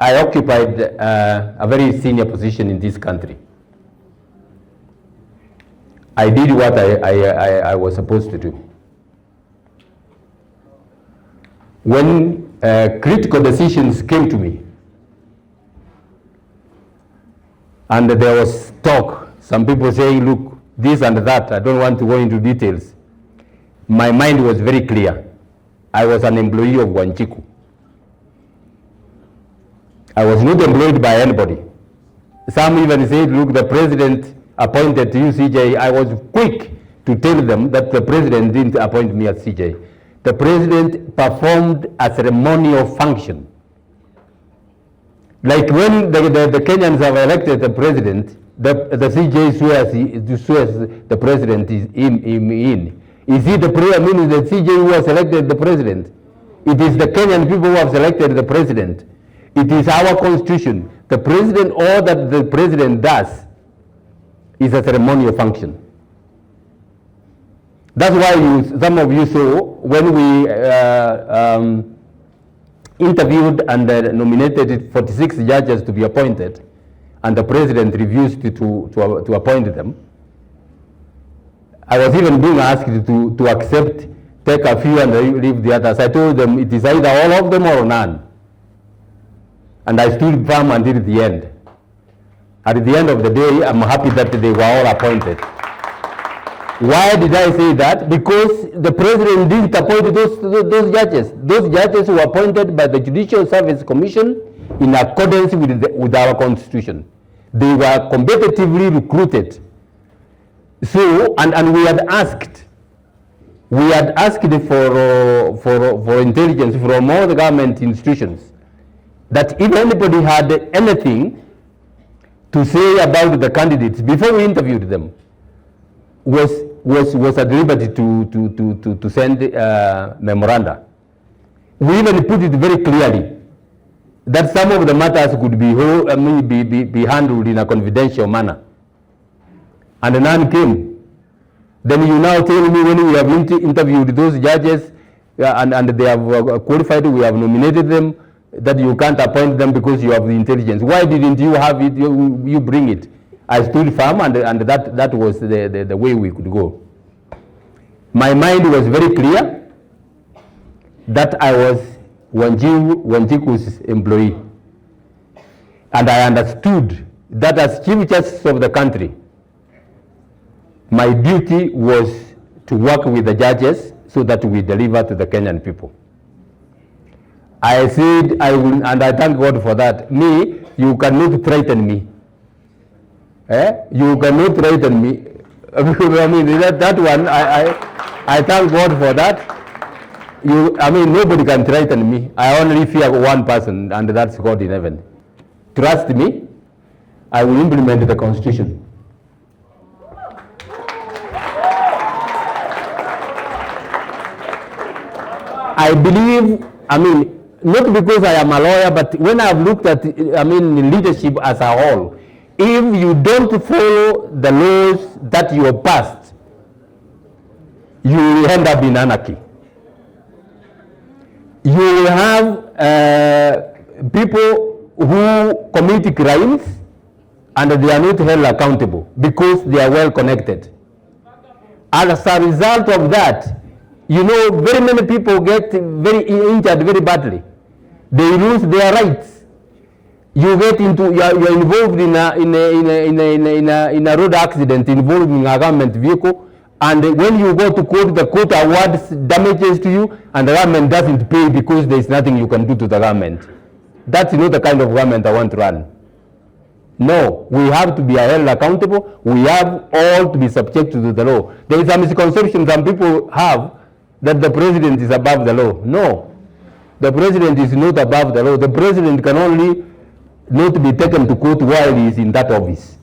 I occupied a very senior position in this country. I did what I was supposed to do. When critical decisions came to me, and there was talk, some people saying, look, this and that, I don't want to go into details. My mind was very clear. I was an employee of Wanjiku. I was not employed by anybody. Some even said, look, the president appointed you CJ. I was quick to tell them that the president didn't appoint me as CJ. The president performed a ceremonial function. Like when the Kenyans have elected the president, the CJ swears the president is in. Is it the prayer meaning the CJ who has elected the president? It is the Kenyan people who have selected the president. It is our constitution. The president, all that the president does is a ceremonial function. That's why some of you saw when we interviewed and nominated 46 judges to be appointed, and the president refused to appoint them. I was even being asked to accept, take a few and leave the others. I told them it is either all of them or none. And I stood firm until the end. At the end of the day, I'm happy that they were all appointed. Why did I say that? Because the president didn't appoint those judges. Those judges were appointed by the Judicial Service Commission in accordance with our constitution. They were competitively recruited. So, and we had asked for intelligence from all the government institutions that if anybody had anything to say about the candidates before we interviewed them, was at liberty to send memoranda. We even put it very clearly that some of the matters could be handled in a confidential manner. And none came. Then you now tell me when we have interviewed those judges and they have qualified, we have nominated them, that you can't appoint them because you have the intelligence. Why didn't you have it, you bring it? I stood firm and that was the way we could go. My mind was very clear that I was Wanjiku's employee. And I understood that as Chief Justice of the country, my duty was to work with the judges so that we deliver to the Kenyan people. I said I will, and I thank God for that. Me, you cannot threaten me. You cannot threaten me. I mean, that one, I thank God for that. Nobody can threaten me. I only fear one person, and that's God in heaven. Trust me, I will implement the Constitution. I believe, not because I am a lawyer, but when I've looked at, leadership as a whole, if you don't follow the laws that you have passed, you will end up in anarchy. You will have people who commit crimes and they are not held accountable because they are well connected. As a result of that, very many people get very injured very badly. They lose their rights. You are involved in a road accident involving a government vehicle, and when you go to court, the court awards damages to you, and the government doesn't pay because there is nothing you can do to the government. That's not the kind of government I want to run. No, we have to be held accountable. We have all to be subject to the law. There is a misconception some people have that the president is above the law. No, the president is not above the law. The president can only not be taken to court while he is in that office.